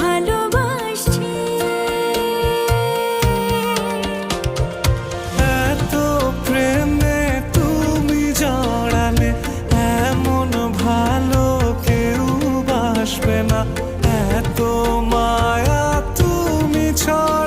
ভালোবাসছি। এত প্রেমে তুমি জড়ালে এমন ভালো কেউ বাসবে না, এত মায়া তুমি ছড়ালে